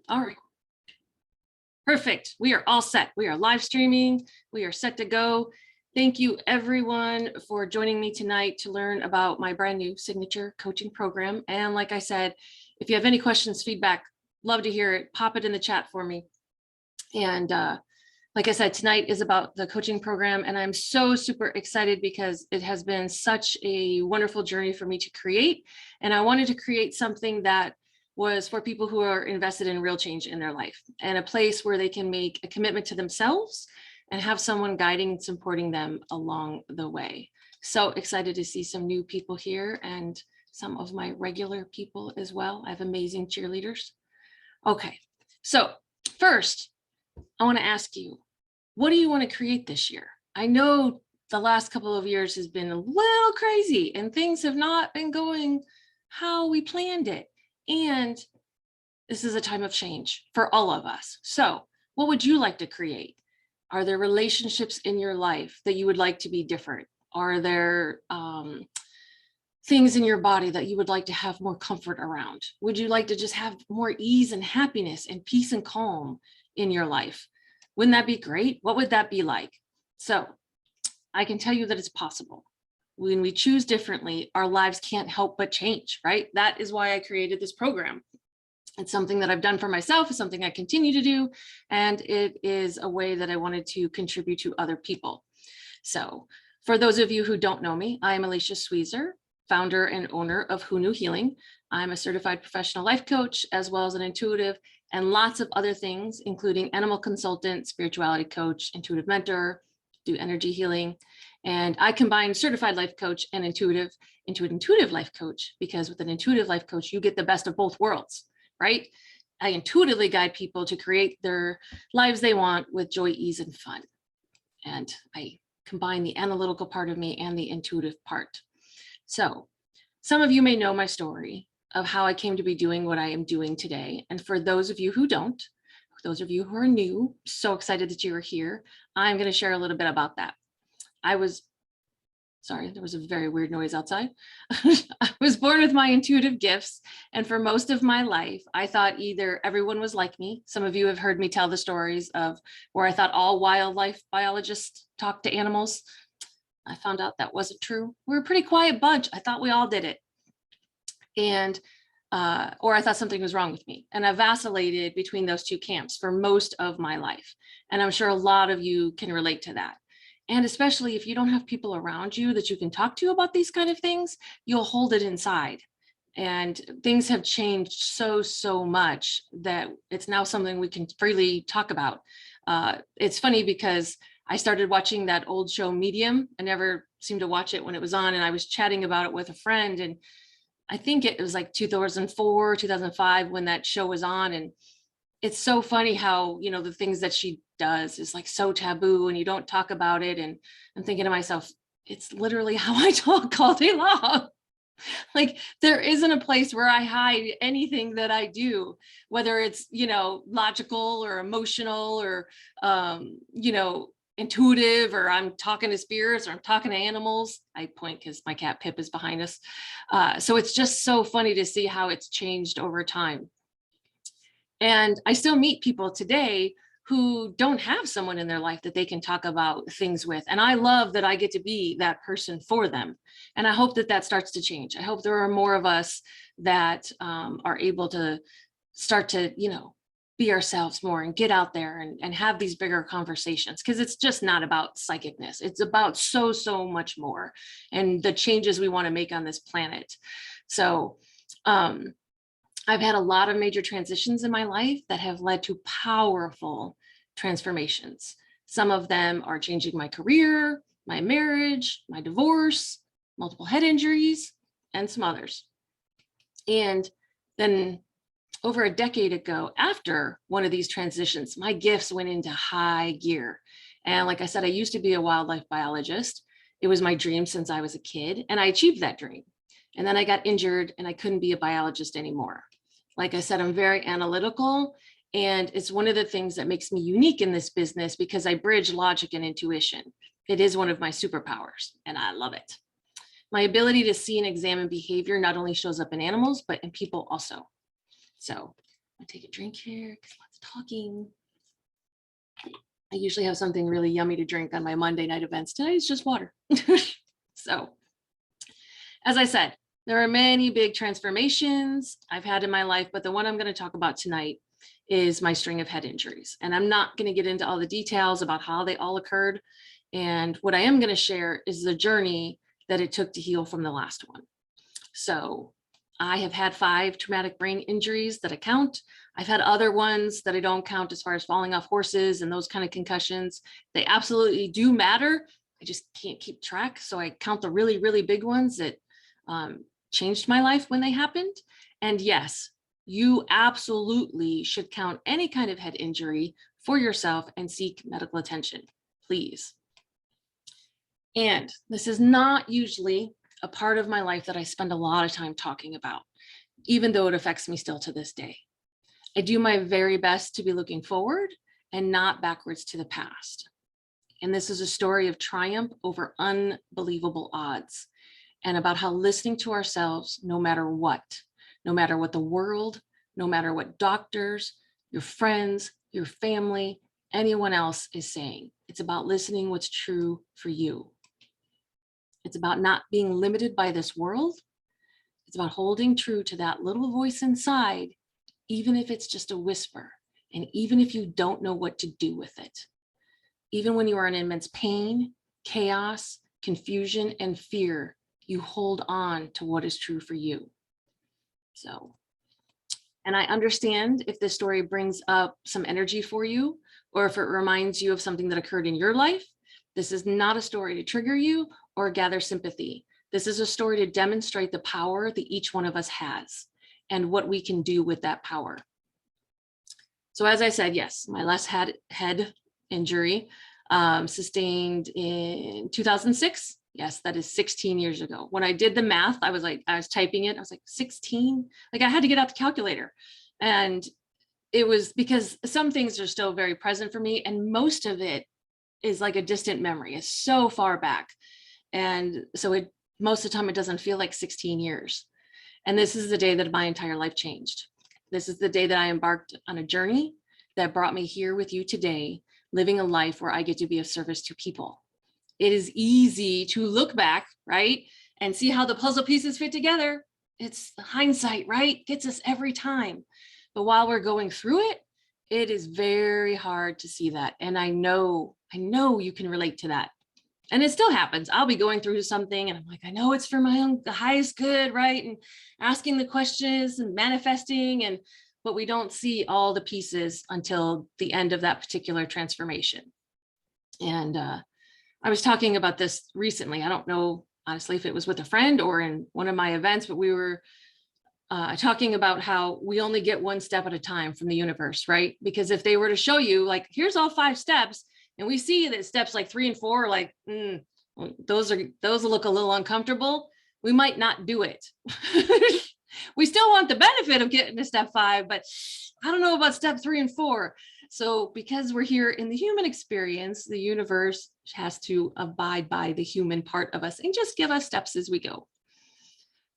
All right. Perfect. We are all set. We are live streaming. We are set to go. Thank you everyone for joining me tonight to learn about my brand new signature coaching program. And like I said, if you have any questions, feedback, love to hear it. Pop it in the chat for me. And like I said, tonight is about the coaching program, and I'm so super excited because it has been such a wonderful journey for me to create. And I wanted to create something that was for people who are invested in real change in their life, and a place where they can make a commitment to themselves and have someone guiding and supporting them along the way. So excited to see some new people here and some of my regular people as well. I have amazing cheerleaders. Okay, so first, I want to ask you, what do you want to create this year? I know the last couple of years has been a little crazy and things have not been going how we planned it. And this is a time of change for all of us. So what would you like to create? Are there relationships in your life that you would like to be different? Are there things in your body that you would like to have more comfort around? Would you like to just have more ease and happiness and peace and calm in your life? Wouldn't that be great? What would that be like? So I can tell you that it's possible. When we choose differently, our lives can't help but change, right? That is why I created this program. It's something that I've done for myself, it's something I continue to do, and it is a way that I wanted to contribute to other people. So for those of you who don't know me, I'm Alicia Sweezer, founder and owner of Who Knew Healing. I'm a certified professional life coach, as well as an intuitive and lots of other things, including animal consultant, spirituality coach, intuitive mentor, do energy healing. And I combine certified life coach and intuitive into an intuitive life coach, because with an intuitive life coach, you get the best of both worlds, right? I intuitively guide people to create their lives they want with joy, ease, and fun. And I combine the analytical part of me and the intuitive part. So some of you may know my story of how I came to be doing what I am doing today. And for those of you who don't, those of you who are new, so excited that you are here, I'm going to share a little bit about that. Sorry, there was a very weird noise outside. I was born with my intuitive gifts. And for most of my life, I thought either everyone was like me. Some of you have heard me tell the stories of where I thought all wildlife biologists talk to animals. I found out that wasn't true. We're a pretty quiet bunch. I thought we all did it. And or I thought something was wrong with me. And I vacillated between those two camps for most of my life. And I'm sure a lot of you can relate to that. And especially if you don't have people around you that you can talk to about these kind of things, you'll hold it inside. And things have changed so much that it's now something we can freely talk about. It's funny because I started watching that old show Medium. I never seemed to watch it when it was on, and I was chatting about it with a friend, and I think it was like 2004, 2005 when that show was on. And it's so funny how, you know, the things that she does is like so taboo and you don't talk about it. And I'm thinking to myself, it's literally how I talk all day long. Like there isn't a place where I hide anything that I do, whether it's, you know, logical or emotional or, you know, intuitive, or I'm talking to spirits, or I'm talking to animals. I point because my cat Pip is behind us. So it's just so funny to see how it's changed over time. And I still meet people today who don't have someone in their life that they can talk about things with. And I love that I get to be that person for them. And I hope that that starts to change. I hope there are more of us that are able to start to, you know, be ourselves more and get out there and have these bigger conversations, because it's just not about psychicness. It's about so much more, and the changes we want to make on this planet. So I've had a lot of major transitions in my life that have led to powerful transformations. Some of them are changing my career, my marriage, my divorce, multiple head injuries, and some others. And then over a decade ago, after one of these transitions, my gifts went into high gear. And like I said, I used to be a wildlife biologist. It was my dream since I was a kid, and I achieved that dream. And then I got injured and I couldn't be a biologist anymore. Like I said, I'm very analytical, and it's one of the things that makes me unique in this business because I bridge logic and intuition. It is one of my superpowers, and I love it. My ability to see and examine behavior not only shows up in animals, but in people also. So I take a drink here because lots of talking. I usually have something really yummy to drink on my Monday night events. Tonight it's just water. So, as I said, there are many big transformations I've had in my life, but the one I'm going to talk about tonight is my string of head injuries. And I'm not going to get into all the details about how they all occurred. And what I am going to share is the journey that it took to heal from the last one. So I have had 5 traumatic brain injuries that I count. I've had other ones that I don't count as far as falling off horses and those kind of concussions. They absolutely do matter. I just can't keep track. So I count the really, really big ones that changed my life when they happened. And yes, you absolutely should count any kind of head injury for yourself and seek medical attention, please. And this is not usually a part of my life that I spend a lot of time talking about, even though it affects me still to this day. I do my very best to be looking forward and not backwards to the past. And this is a story of triumph over unbelievable odds, and about how listening to ourselves, no matter what the world, no matter what doctors, your friends, your family, anyone else is saying. It's about listening what's true for you. It's about not being limited by this world. It's about holding true to that little voice inside, even if it's just a whisper, and even if you don't know what to do with it. Even when you are in immense pain, chaos, confusion, and fear, you hold on to what is true for you. So, and I understand if this story brings up some energy for you, or if it reminds you of something that occurred in your life. This is not a story to trigger you or gather sympathy. This is a story to demonstrate the power that each one of us has and what we can do with that power. So as I said, yes, my last head injury sustained in 2006. Yes, that is 16 years ago. When I did the math, I was typing it. I was like, 16? Like I had to get out the calculator. And it was because some things are still very present for me. And most of it is like a distant memory. It's so far back. And so most of the time it doesn't feel like 16 years. And this is the day that my entire life changed. This is the day that I embarked on a journey that brought me here with you today, living a life where I get to be of service to people. It is easy to look back, right? And see how the puzzle pieces fit together. It's hindsight, right? Gets us every time. But while we're going through it, it is very hard to see that. And I know you can relate to that. And it still happens. I'll be going through something and I'm like, I know it's for the highest good, right? And asking the questions and manifesting, but we don't see all the pieces until the end of that particular transformation. And I was talking about this recently. I don't know, honestly, if it was with a friend or in one of my events, but we were talking about how we only get one step at a time from the universe, right? Because if they were to show you, like, here's all 5 steps, and we see that steps like 3 and 4 are like, those will look a little uncomfortable, we might not do it. We still want the benefit of getting to step 5, but I don't know about step 3 and 4. So because we're here in the human experience, the universe has to abide by the human part of us and just give us steps as we go.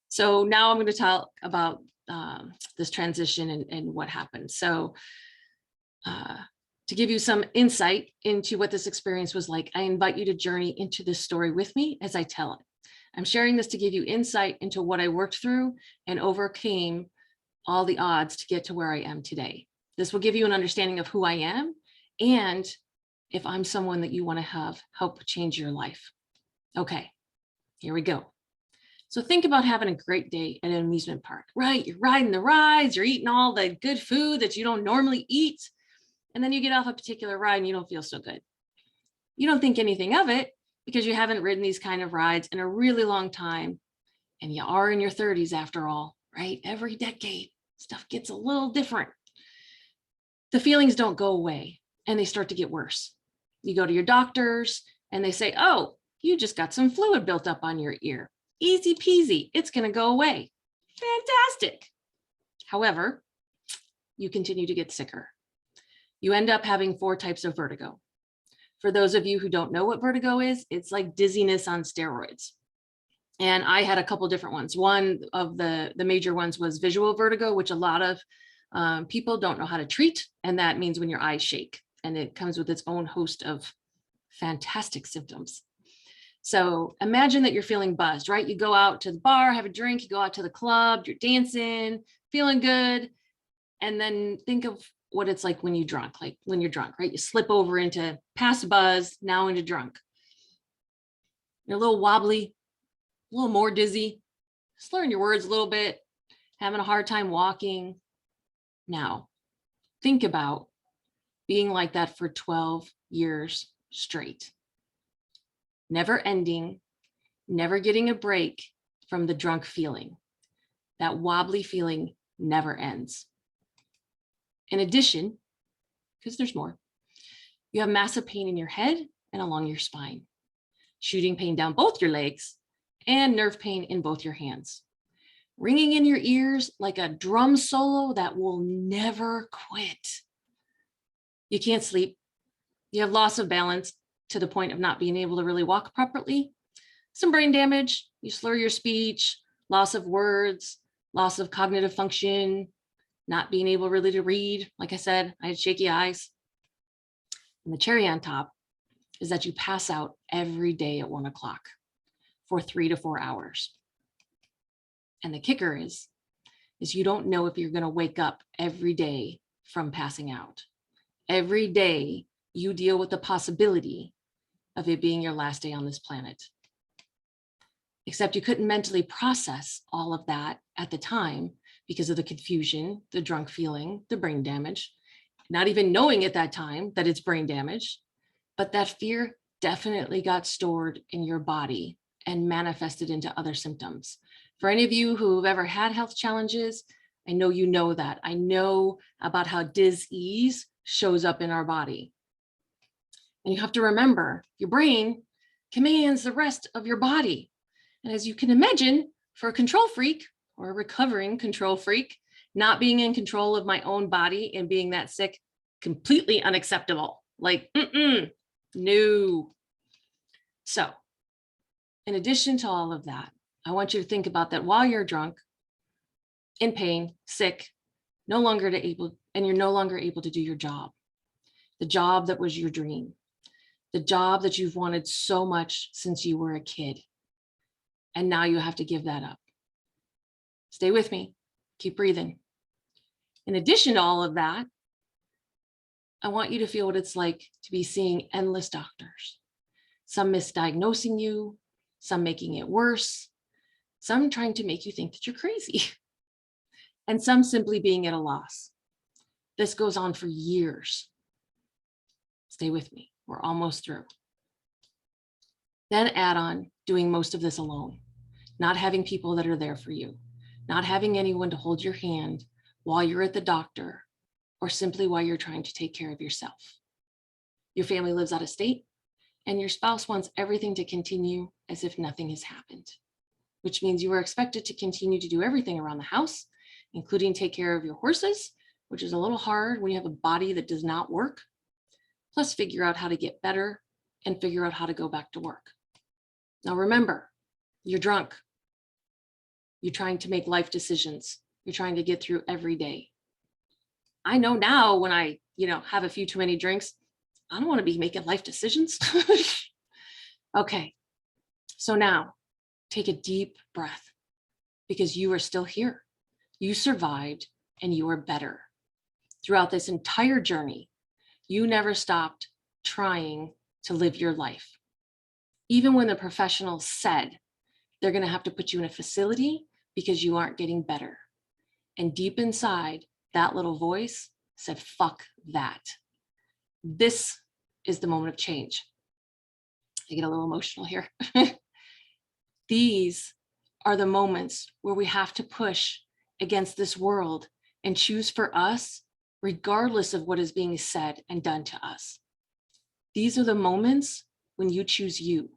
So now I'm going to talk about this transition and what happened. So to give you some insight into what this experience was like, I invite you to journey into this story with me as I tell it. I'm sharing this to give you insight into what I worked through and overcame all the odds to get to where I am today. This will give you an understanding of who I am and if I'm someone that you want to have help change your life. Okay, here we go. So think about having a great day at an amusement park, right? You're riding the rides, you're eating all the good food that you don't normally eat. And then you get off a particular ride and you don't feel so good. You don't think anything of it because you haven't ridden these kind of rides in a really long time. And you are in your 30s after all, right? Every decade, stuff gets a little different. The feelings don't go away and they start to get worse. You go to your doctors and they say, oh, you just got some fluid built up on your ear. Easy peasy, it's going to go away. Fantastic. However, you continue to get sicker. You end up having 4 types of vertigo. For those of you who don't know what vertigo is, it's like dizziness on steroids. And I had a couple different ones. One of the major ones was visual vertigo, which a lot of People don't know how to treat, and that means when your eyes shake, and it comes with its own host of fantastic symptoms. So imagine that you're feeling buzzed, right? You go out to the bar, have a drink, you go out to the club, you're dancing, feeling good. And then think of what it's like when you're drunk, right? You slip over into past buzz, now into drunk. You're a little wobbly, a little more dizzy, slurring your words a little bit, having a hard time walking. Now, think about being like that for 12 years straight. Never ending, never getting a break from the drunk feeling. That wobbly feeling never ends. In addition, because there's more, you have massive pain in your head and along your spine, shooting pain down both your legs, and nerve pain in both your hands, ringing in your ears like a drum solo that will never quit. You can't sleep. You have loss of balance to the point of not being able to really walk properly. Some brain damage, you slur your speech, loss of words, loss of cognitive function, not being able really to read. Like I said, I had shaky eyes. And the cherry on top is that you pass out every day at 1 o'clock for 3 to 4 hours. And the kicker is you don't know if you're going to wake up every day from passing out. Every day you deal with the possibility of it being your last day on this planet. Except you couldn't mentally process all of that at the time because of the confusion, the drunk feeling, the brain damage, not even knowing at that time that it's brain damage, but that fear definitely got stored in your body and manifested into other symptoms. For any of you who've ever had health challenges, I know you know that. I know about how dis-ease shows up in our body. And you have to remember, your brain commands the rest of your body. And as you can imagine, for a control freak or a recovering control freak, not being in control of my own body and being that sick, completely unacceptable. Like, no. So, in addition to all of that, I want you to think about that while you're drunk, in pain, sick, no longer able to do your job. The job that was your dream. The job that you've wanted so much since you were a kid. And now you have to give that up. Stay with me. Keep breathing. In addition to all of that, I want you to feel what it's like to be seeing endless doctors. Some misdiagnosing you, some making it worse, some trying to make you think that you're crazy, and some simply being at a loss. This goes on for years. Stay with me. We're almost through. Then add on doing most of this alone, not having people that are there for you, not having anyone to hold your hand while you're at the doctor or simply while you're trying to take care of yourself. Your family lives out of state and your spouse wants everything to continue as if nothing has happened, which means you are expected to continue to do everything around the house, including take care of your horses, which is a little hard when you have a body that does not work, plus figure out how to get better and figure out how to go back to work. Now remember, you're drunk. You're trying to make life decisions. You're trying to get through every day. I know now when I, have a few too many drinks, I don't want to be making life decisions. Okay, so now take a deep breath because you are still here. You survived and you are better. Throughout this entire journey, you never stopped trying to live your life. Even when the professionals said they're going to have to put you in a facility because you aren't getting better. And deep inside, that little voice said, fuck that. This is the moment of change. I get a little emotional here. These are the moments where we have to push against this world and choose for us, regardless of what is being said and done to us. These are the moments when you choose you.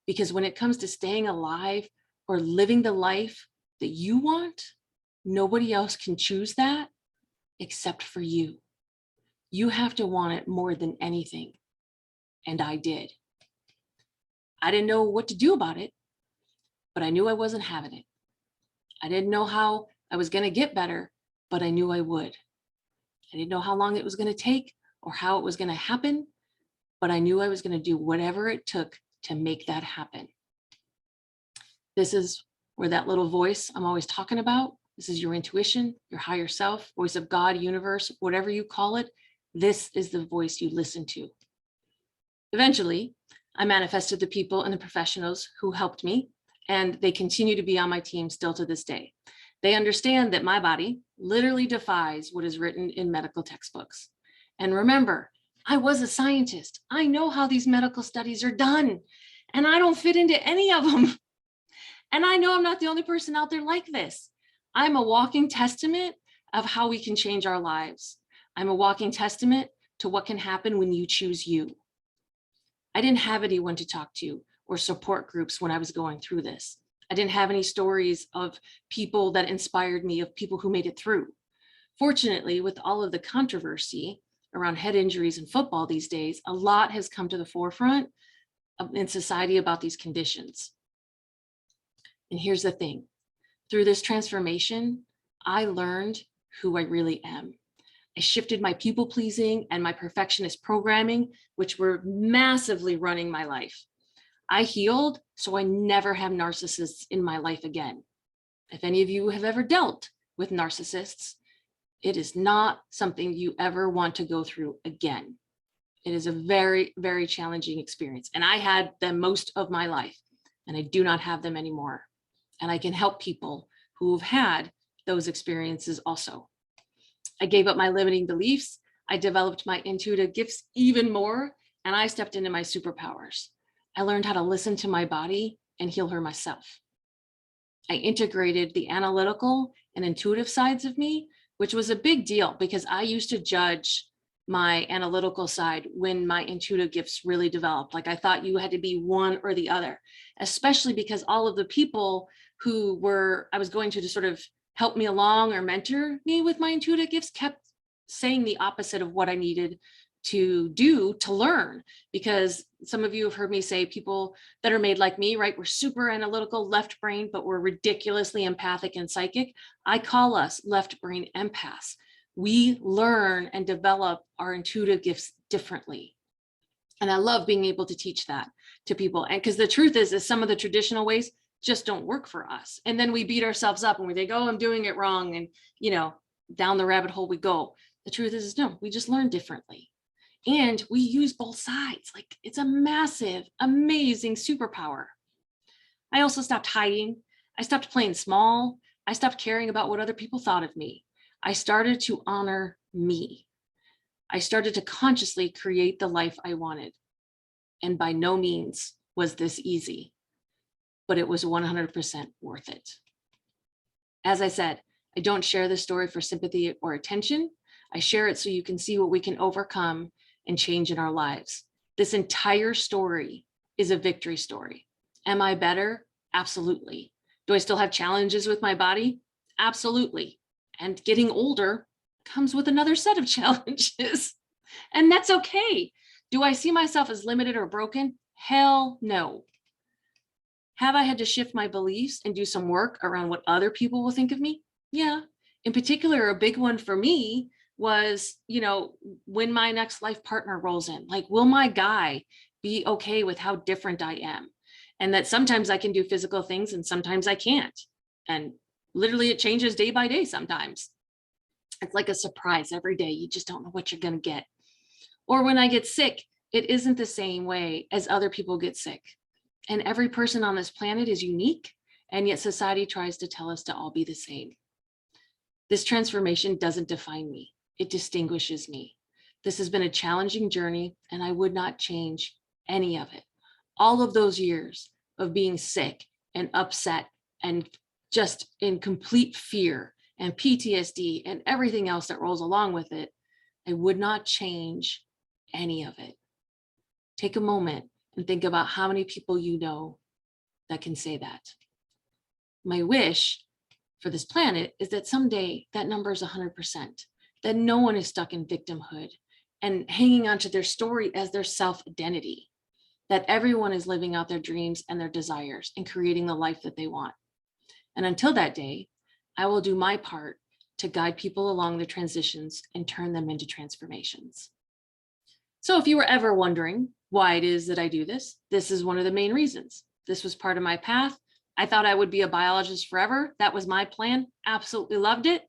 Because when it comes to staying alive or living the life that you want, nobody else can choose that except for you. You have to want it more than anything. And I did. I didn't know what to do about it, but I knew I wasn't having it. I didn't know how I was going to get better, but I knew I would. I didn't know how long it was going to take or how it was going to happen, but I knew I was going to do whatever it took to make that happen. This is where that little voice I'm always talking about, this is your intuition, your higher self, voice of God, universe, whatever you call it. This is the voice you listen to. Eventually, I manifested the people and the professionals who helped me, and they continue to be on my team still to this day. They understand that my body literally defies what is written in medical textbooks. And remember, I was a scientist. I know how these medical studies are done, and I don't fit into any of them. And I know I'm not the only person out there like this. I'm a walking testament of how we can change our lives. I'm a walking testament to what can happen when you choose you. I didn't have anyone to talk to or support groups when I was going through this. I didn't have any stories of people that inspired me, of people who made it through. Fortunately, with all of the controversy around head injuries in football these days, a lot has come to the forefront in society about these conditions. And here's the thing, through this transformation, I learned who I really am. I shifted my people pleasing and my perfectionist programming, which were massively running my life. I healed, so I never have narcissists in my life again. If any of you have ever dealt with narcissists, it is not something you ever want to go through again. It is a very, very challenging experience. And I had them most of my life, and I do not have them anymore. And I can help people who have had those experiences also. I gave up my limiting beliefs. I developed my intuitive gifts even more, and I stepped into my superpowers. I learned how to listen to my body and heal her myself. I integrated the analytical and intuitive sides of me, which was a big deal because I used to judge my analytical side when my intuitive gifts really developed. Like I thought you had to be one or the other, especially because all of the people who I was going to sort of help me along or mentor me with my intuitive gifts kept saying the opposite of what I needed to do to learn. Because some of you have heard me say people that are made like me, right? We're super analytical, left brain, but we're ridiculously empathic and psychic. I call us left brain empaths. We learn and develop our intuitive gifts differently. And I love being able to teach that to people. And because the truth is some of the traditional ways just don't work for us. And then we beat ourselves up and we think, oh, I'm doing it wrong. And, down the rabbit hole we go. The truth is no, we just learn differently. And we use both sides. Like it's a massive, amazing superpower. I also stopped hiding. I stopped playing small. I stopped caring about what other people thought of me. I started to honor me. I started to consciously create the life I wanted. And by no means was this easy, but it was 100% worth it. As I said, I don't share this story for sympathy or attention. I share it so you can see what we can overcome and change in our lives. This entire story is a victory story. Am I better? Absolutely. Do I still have challenges with my body? Absolutely. And getting older comes with another set of challenges. And that's okay. Do I see myself as limited or broken? Hell no. Have I had to shift my beliefs and do some work around what other people will think of me? Yeah. In particular, a big one for me was, when my next life partner rolls in, like, will my guy be okay with how different I am? And that sometimes I can do physical things and sometimes I can't. And literally it changes day by day sometimes. It's like a surprise every day. You just don't know what you're going to get. Or when I get sick, it isn't the same way as other people get sick. And every person on this planet is unique, and yet society tries to tell us to all be the same. This transformation doesn't define me. It distinguishes me. This has been a challenging journey, and I would not change any of it. All of those years of being sick and upset and just in complete fear and PTSD and everything else that rolls along with it, I would not change any of it. Take a moment and think about how many people you know that can say that. My wish for this planet is that someday that number is 100%, that no one is stuck in victimhood and hanging onto their story as their self-identity, that everyone is living out their dreams and their desires and creating the life that they want. And until that day, I will do my part to guide people along the transitions and turn them into transformations. So if you were ever wondering why it is that I do this, this is one of the main reasons. This was part of my path. I thought I would be a biologist forever. That was my plan. Absolutely loved it.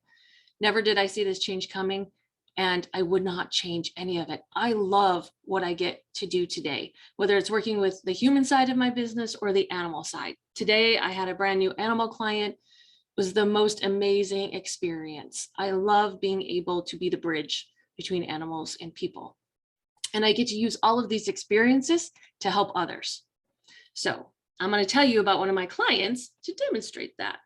Never did I see this change coming, and I would not change any of it. I love what I get to do today, whether it's working with the human side of my business or the animal side. Today, I had a brand new animal client. It was the most amazing experience. I love being able to be the bridge between animals and people. And I get to use all of these experiences to help others. So I'm going to tell you about one of my clients to demonstrate that.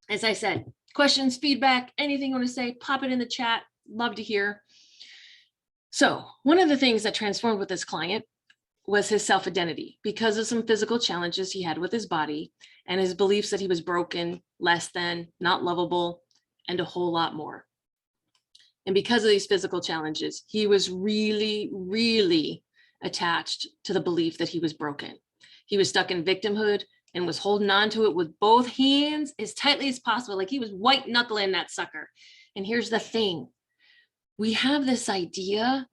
As I said, questions, feedback, anything you want to say, pop it in the chat. Love to hear. So one of the things that transformed with this client was his self-identity because of some physical challenges he had with his body and his beliefs that he was broken, less than, not lovable, and a whole lot more. And because of these physical challenges, he was really, really attached to the belief that he was broken. He was stuck in victimhood and was holding on to it with both hands as tightly as possible, like he was white knuckling that sucker. And here's the thing. We have this idea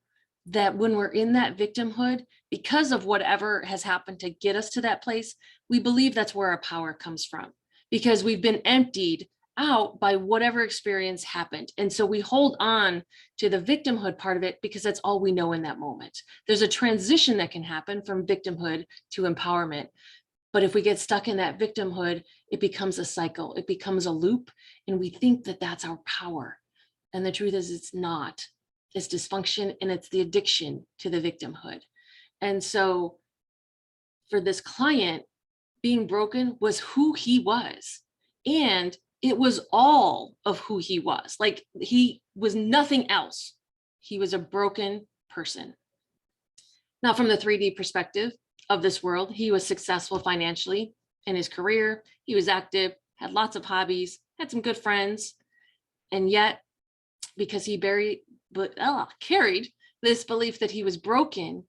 that when we're in that victimhood, because of whatever has happened to get us to that place, we believe that's where our power comes from because we've been emptied out by whatever experience happened. And so we hold on to the victimhood part of it because that's all we know in that moment. There's a transition that can happen from victimhood to empowerment. But if we get stuck in that victimhood, it becomes a cycle, it becomes a loop, and we think that that's our power. And the truth is it's not. It's dysfunction and it's the addiction to the victimhood. And so for this client, being broken was who he was. And it was all of who he was. Like he was nothing else. He was a broken person. Now, from the 3D perspective of this world, he was successful financially in his career. He was active, had lots of hobbies, had some good friends. And yet, because he carried this belief that he was broken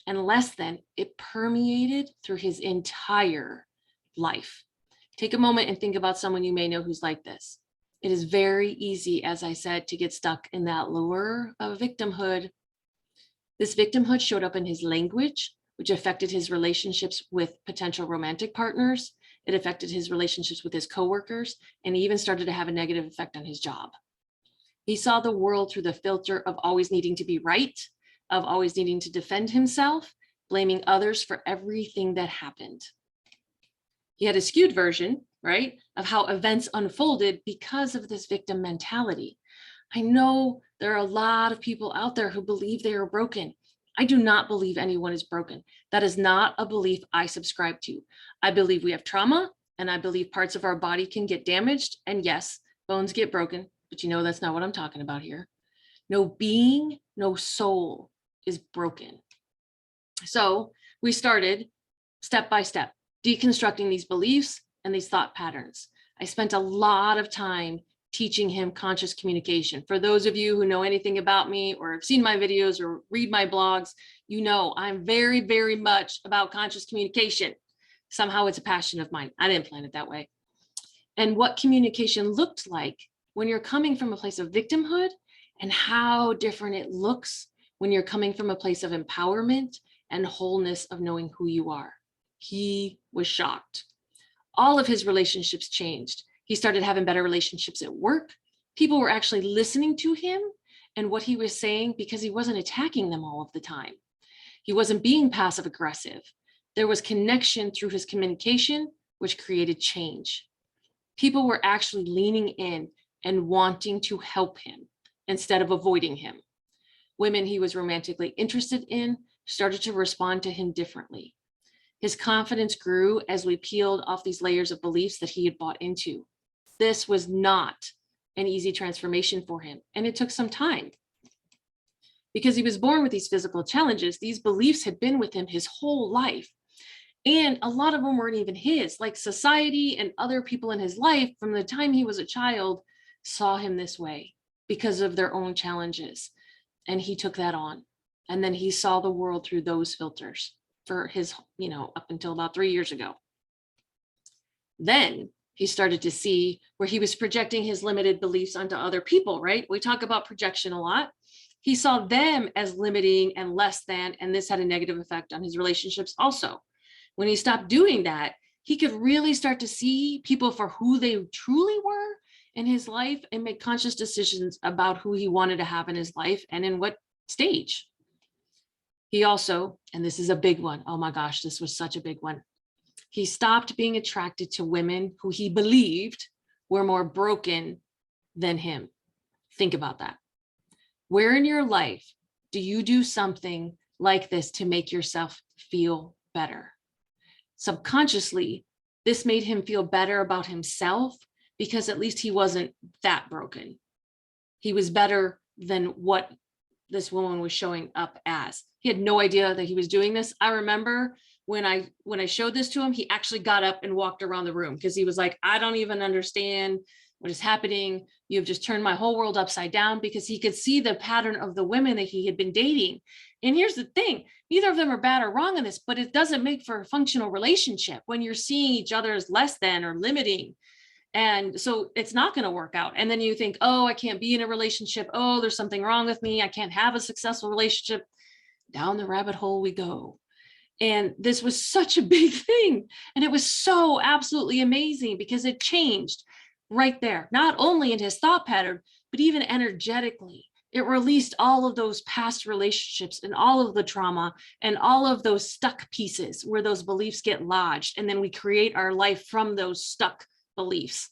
and less than, it permeated through his entire life. Take a moment and think about someone you may know who's like this. It is very easy, as I said, to get stuck in that lure of victimhood. This victimhood showed up in his language, which affected his relationships with potential romantic partners. It affected his relationships with his coworkers, and he even started to have a negative effect on his job. He saw the world through the filter of always needing to be right, of always needing to defend himself, blaming others for everything that happened. He had a skewed version, right, of how events unfolded because of this victim mentality. I know there are a lot of people out there who believe they are broken. I do not believe anyone is broken. That is not a belief I subscribe to. I believe we have trauma, and I believe parts of our body can get damaged. And yes, bones get broken, but you know that's not what I'm talking about here. No being, no soul is broken. So we started step by step, deconstructing these beliefs and these thought patterns. I spent a lot of time teaching him conscious communication. For those of you who know anything about me or have seen my videos or read my blogs, you know I'm very, very much about conscious communication. Somehow it's a passion of mine. I didn't plan it that way. And what communication looked like when you're coming from a place of victimhood and how different it looks when you're coming from a place of empowerment and wholeness of knowing who you are. He was shocked. All of his relationships changed. He started having better relationships at work. People were actually listening to him and what he was saying because he wasn't attacking them all of the time. He wasn't being passive aggressive. There was connection through his communication, which created change. People were actually leaning in and wanting to help him instead of avoiding him. Women he was romantically interested in started to respond to him differently. His confidence grew as we peeled off these layers of beliefs that he had bought into. This was not an easy transformation for him, and it took some time. Because he was born with these physical challenges, these beliefs had been with him his whole life. And a lot of them weren't even his, like society and other people in his life from the time he was a child saw him this way because of their own challenges. And he took that on. And then he saw the world through those filters for his, up until about 3 years ago. Then he started to see where he was projecting his limited beliefs onto other people, right? We talk about projection a lot. He saw them as limiting and less than, and this had a negative effect on his relationships also. When he stopped doing that, he could really start to see people for who they truly were in his life and make conscious decisions about who he wanted to have in his life and in what stage. He also, and this is a big one, oh my gosh, this was such a big one. He stopped being attracted to women who he believed were more broken than him. Think about that. Where in your life do you do something like this to make yourself feel better? Subconsciously, this made him feel better about himself because at least he wasn't that broken. He was better than what this woman was showing up as. He had no idea that he was doing this. I remember when I showed this to him, he actually got up and walked around the room because he was like, I don't even understand what is happening. You've just turned my whole world upside down, because he could see the pattern of the women that he had been dating. And here's the thing, neither of them are bad or wrong in this, but it doesn't make for a functional relationship when you're seeing each other as less than or limiting. And so it's not going to work out. And then you think, oh, I can't be in a relationship. Oh, there's something wrong with me. I can't have a successful relationship. Down the rabbit hole we go. And this was such a big thing. And it was so absolutely amazing because it changed right there, not only in his thought pattern, but even energetically. It released all of those past relationships and all of the trauma and all of those stuck pieces where those beliefs get lodged. And then we create our life from those stuck beliefs.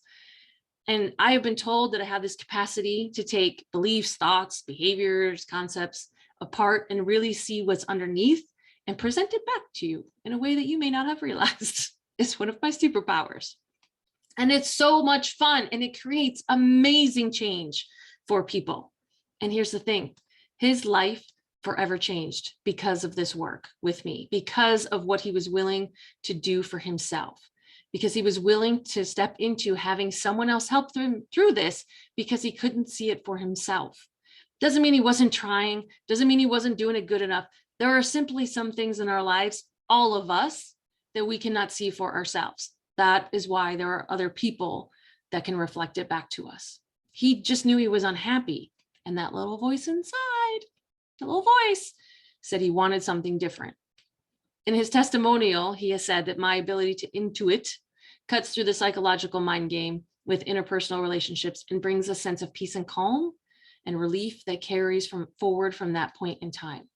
And I have been told that I have this capacity to take beliefs, thoughts, behaviors, concepts apart and really see what's underneath and present it back to you in a way that you may not have realized. It's one of my superpowers. And it's so much fun and it creates amazing change for people. And here's the thing, his life forever changed because of this work with me, because of what he was willing to do for himself, because he was willing to step into having someone else help him through this because he couldn't see it for himself. Doesn't mean he wasn't trying, doesn't mean he wasn't doing it good enough. There are simply some things in our lives, all of us, that we cannot see for ourselves. That is why there are other people that can reflect it back to us. He just knew he was unhappy. And that little voice inside, the little voice, said he wanted something different. In his testimonial, he has said that my ability to intuit cuts through the psychological mind game with interpersonal relationships and brings a sense of peace and calm and relief that carries forward from that point in time.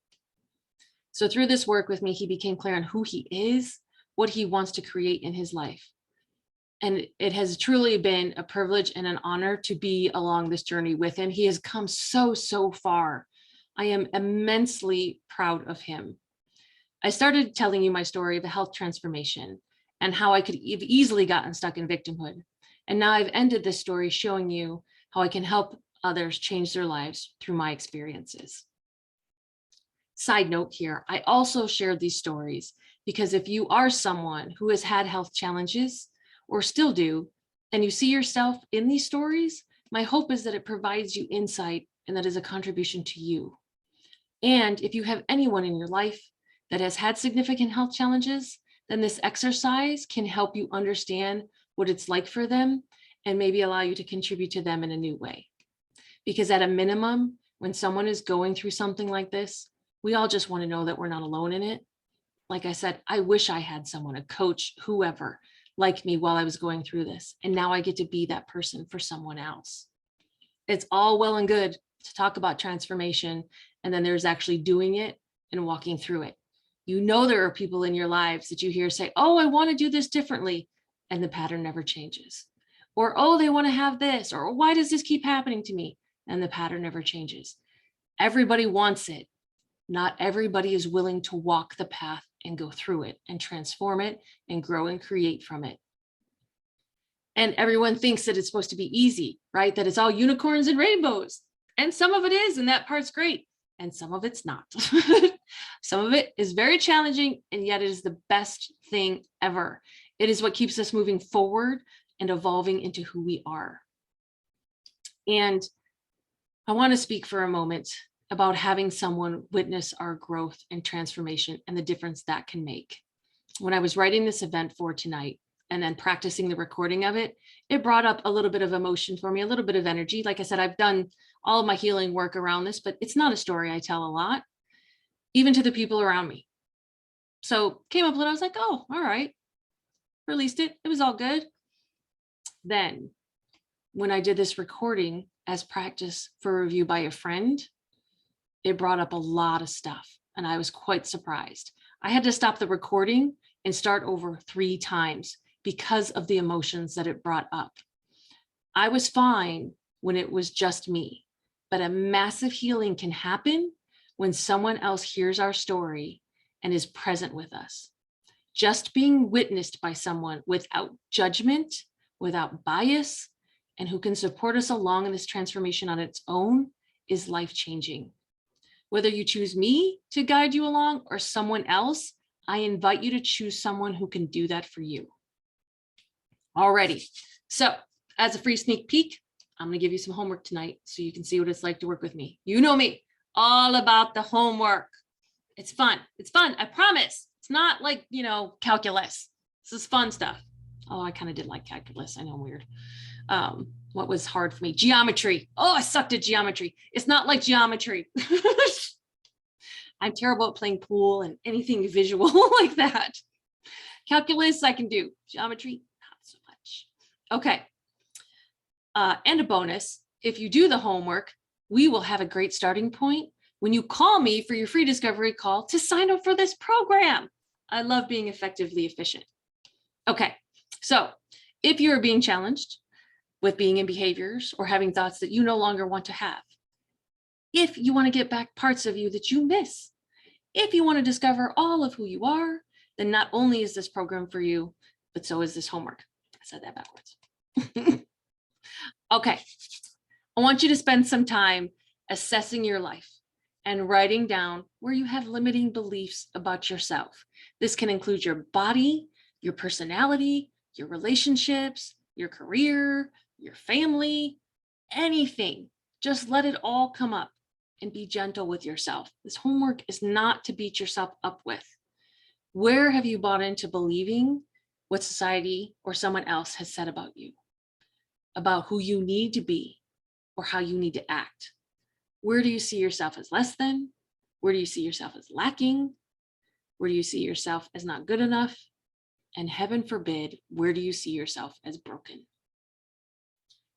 So through this work with me, he became clear on who he is, what he wants to create in his life. And it has truly been a privilege and an honor to be along this journey with him. He has come so, so far. I am immensely proud of him. I started telling you my story of the health transformation and how I could have easily gotten stuck in victimhood. And now I've ended this story showing you how I can help others change their lives through my experiences. Side note here, I also shared these stories because if you are someone who has had health challenges or still do, and you see yourself in these stories, my hope is that it provides you insight and that is a contribution to you. And if you have anyone in your life that has had significant health challenges, then this exercise can help you understand what it's like for them and maybe allow you to contribute to them in a new way. Because at a minimum, when someone is going through something like this, we all just want to know that we're not alone in it. Like I said, I wish I had someone, a coach, whoever, like me while I was going through this. And now I get to be that person for someone else. It's all well and good to talk about transformation, and then there's actually doing it and walking through it. You know, there are people in your lives that you hear say, oh, I want to do this differently, and the pattern never changes. Or, oh, they want to have this, or why does this keep happening to me? And the pattern never changes. Everybody wants it. Not everybody is willing to walk the path and go through it and transform it and grow and create from it. And everyone thinks that it's supposed to be easy, right? That it's all unicorns and rainbows. And some of it is, and that part's great. And some of it's not. Some of it is very challenging, and yet it is the best thing ever. It is what keeps us moving forward and evolving into who we are. And I want to speak for a moment about having someone witness our growth and transformation and the difference that can make. When I was writing this event for tonight, and then practicing the recording of it, it brought up a little bit of emotion for me, a little bit of energy. Like I said, I've done all of my healing work around this, but it's not a story I tell a lot, even to the people around me. So came up with it, I was like, oh, all right, released it. It was all good. Then when I did this recording as practice for review by a friend, it brought up a lot of stuff and I was quite surprised. I had to stop the recording and start over 3 times because of the emotions that it brought up. I was fine when it was just me, but a massive healing can happen when someone else hears our story and is present with us. Just being witnessed by someone without judgment, without bias, and who can support us along in this transformation on its own is life-changing. Whether you choose me to guide you along or someone else, I invite you to choose someone who can do that for you. Alrighty, so as a free sneak peek, I'm gonna give you some homework tonight so you can see what it's like to work with me. You know me, all about the homework. It's fun, I promise. It's not like, calculus. This is fun stuff. Oh, I kind of did like calculus, I know I'm weird. What was hard for me? Geometry. Oh, I sucked at geometry. It's not like geometry. I'm terrible at playing pool and anything visual like that. Calculus, I can do. Geometry, not so much. Okay. And a bonus, if you do the homework, we will have a great starting point when you call me for your free discovery call to sign up for this program. I love being effectively efficient. Okay, so if you are being challenged with being in behaviors or having thoughts that you no longer want to have, if you want to get back parts of you that you miss, if you want to discover all of who you are, then not only is this program for you, but so is this homework. I said that backwards. Okay, I want you to spend some time assessing your life and writing down where you have limiting beliefs about yourself. This can include your body, your personality, your relationships, your career, your family, anything. Just let it all come up and be gentle with yourself. This homework is not to beat yourself up with. Where have you bought into believing what society or someone else has said about you, about who you need to be or how you need to act? Where do you see yourself as less than? Where do you see yourself as lacking? Where do you see yourself as not good enough? And heaven forbid, where do you see yourself as broken?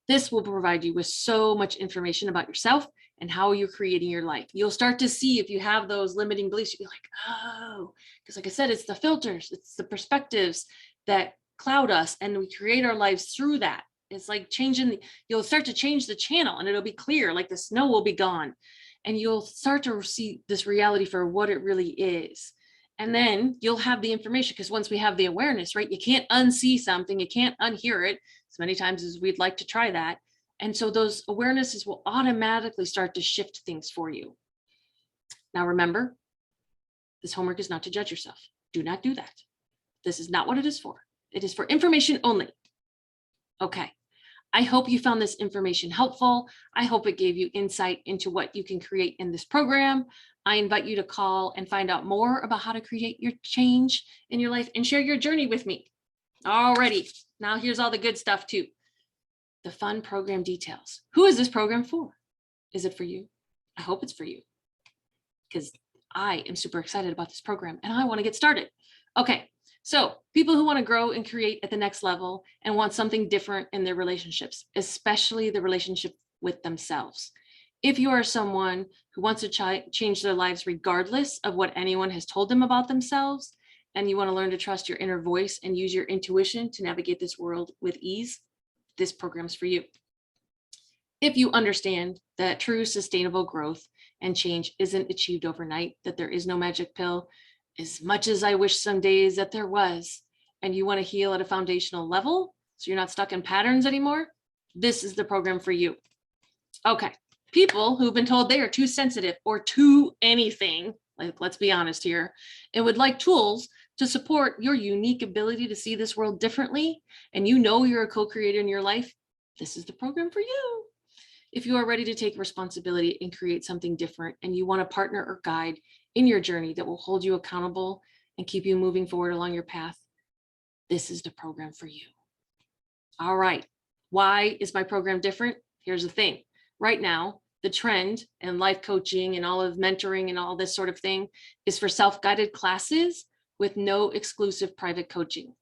This will provide you with so much information about yourself and how you're creating your life. You'll start to see if you have those limiting beliefs, you'll be like, oh, because like I said, it's the filters, it's the perspectives that cloud us and we create our lives through that. It's like you'll start to change the channel and it'll be clear, like the snow will be gone and you'll start to see this reality for what it really is. And then you'll have the information because once we have the awareness, right, you can't unsee something, you can't unhear it as many times as we'd like to try that. And so those awarenesses will automatically start to shift things for you. Now, remember, this homework is not to judge yourself. Do not do that. This is not what it is for. It is for information only. Okay. I hope you found this information helpful. I hope it gave you insight into what you can create in this program. I invite you to call and find out more about how to create your change in your life and share your journey with me. Alrighty, now here's all the good stuff too. The fun program details. Who is this program for? Is it for you? I hope it's for you because I am super excited about this program and I want to get started. Okay, so people who want to grow and create at the next level and want something different in their relationships, especially the relationship with themselves. If you are someone who wants to change their lives regardless of what anyone has told them about themselves, and you want to learn to trust your inner voice and use your intuition to navigate this world with ease, this program's for you. If you understand that true sustainable growth and change isn't achieved overnight, that there is no magic pill, as much as I wish some days that there was, and you want to heal at a foundational level, so you're not stuck in patterns anymore, this is the program for you. Okay, people who've been told they are too sensitive or too anything, like let's be honest here, and would like tools to support your unique ability to see this world differently, and you know you're a co-creator in your life, this is the program for you. If you are ready to take responsibility and create something different, and you want a partner or guide in your journey that will hold you accountable and keep you moving forward along your path, this is the program for you. All right. Why is my program different? Here's the thing. Right now, the trend in life coaching and all of mentoring and all this sort of thing is for self-guided classes with no exclusive private coaching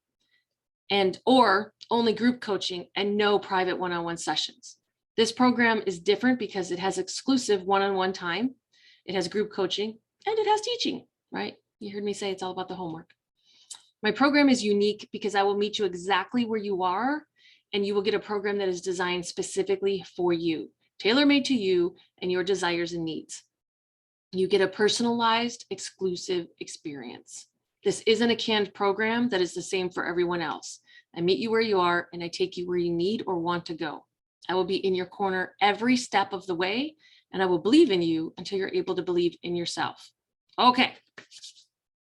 or only group coaching and no private one-on-one sessions. This program is different because it has exclusive one-on-one time, it has group coaching, and it has teaching, right? You heard me say it's all about the homework. My program is unique because I will meet you exactly where you are, and you will get a program that is designed specifically for you, tailor-made to you and your desires and needs. You get a personalized, exclusive experience. This isn't a canned program that is the same for everyone else. I meet you where you are and I take you where you need or want to go. I will be in your corner every step of the way, and I will believe in you until you're able to believe in yourself. Okay.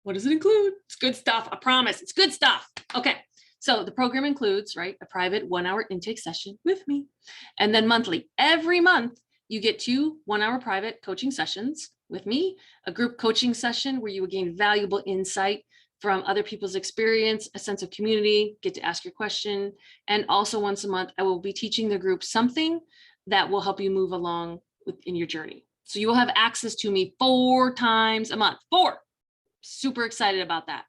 What does it include? It's good stuff. I promise. It's good stuff. Okay. So the program includes, right, a private 1-hour intake session with me. And then monthly, every month, you get 2 1-hour private coaching sessions with me, a group coaching session where you will gain valuable insight from other people's experience, a sense of community, get to ask your question. And also once a month, I will be teaching the group something that will help you move along in your journey. So you will have access to me 4 times a month, 4. Super excited about that.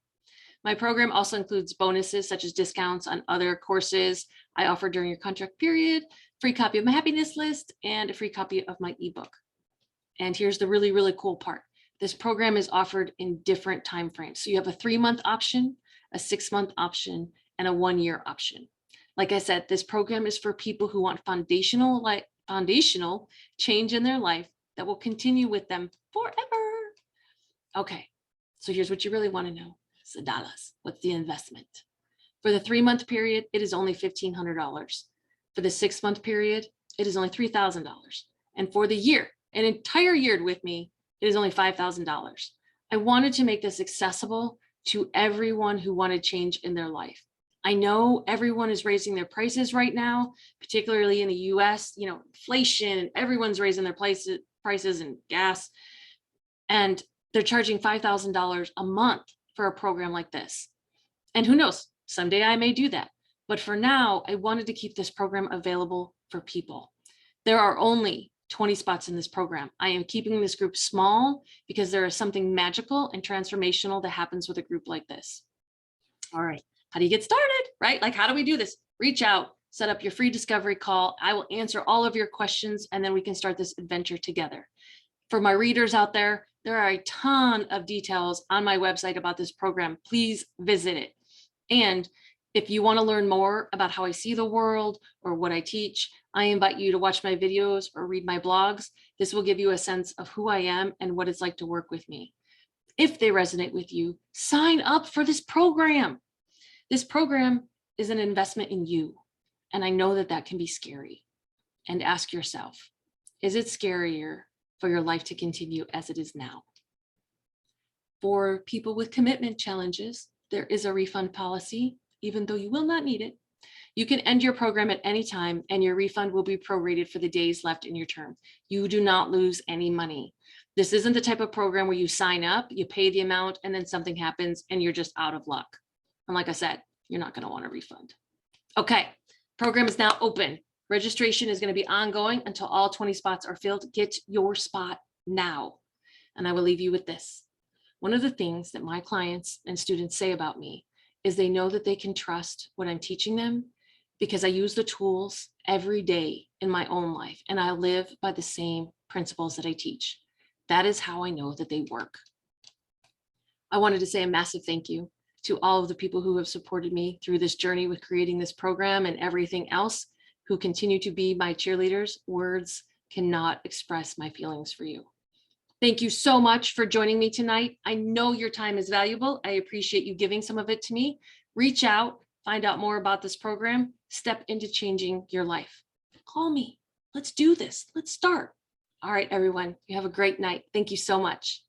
My program also includes bonuses such as discounts on other courses I offer during your contract period, free copy of my happiness list, and a free copy of my ebook. And here's the really, really cool part. This program is offered in different time frames. So you have a 3-month option, a 6-month option, and a 1-year option. Like I said, this program is for people who want foundational change in their life that will continue with them forever. Okay, so here's what you really want to know. It's the dollars. What's the investment? For the 3-month period, it is only $1,500. For the 6-month period, it is only $3,000. And for the year, an entire year with me, it is only $5,000. I wanted to make this accessible to everyone who wanted change in their life. I know everyone is raising their prices right now, particularly in the US, inflation, everyone's raising their prices and gas, and they're charging $5,000 a month for a program like this. And who knows, someday I may do that. But for now, I wanted to keep this program available for people. There are only 20 spots in this program. I am keeping this group small because there is something magical and transformational that happens with a group like this. All right, how do you get started, right? Like, how do we do this? Reach out, set up your free discovery call. I will answer all of your questions, and then we can start this adventure together. For my readers out there, there are a ton of details on my website about this program. Please visit it. And if you want to learn more about how I see the world or what I teach, I invite you to watch my videos or read my blogs. This will give you a sense of who I am and what it's like to work with me. If they resonate with you, sign up for this program. This program is an investment in you. And I know that that can be scary. And ask yourself, is it scarier for your life to continue as it is now? For people with commitment challenges, there is a refund policy, even though you will not need it. You can end your program at any time and your refund will be prorated for the days left in your term. You do not lose any money. This isn't the type of program where you sign up, you pay the amount, and then something happens and you're just out of luck. And like I said, you're not going to want a refund. Okay, program is now open. Registration is going to be ongoing until all 20 spots are filled. Get your spot now. And I will leave you with this. One of the things that my clients and students say about me is they know that they can trust what I'm teaching them because I use the tools every day in my own life and I live by the same principles that I teach. That is how I know that they work. I wanted to say a massive thank you to all of the people who have supported me through this journey with creating this program and everything else, who continue to be my cheerleaders. Words cannot express my feelings for you. Thank you so much for joining me tonight. I know your time is valuable. I appreciate you giving some of it to me. Reach out, find out more about this program, step into changing your life. Call me. Let's do this. Let's start. All right, everyone. You have a great night. Thank you so much.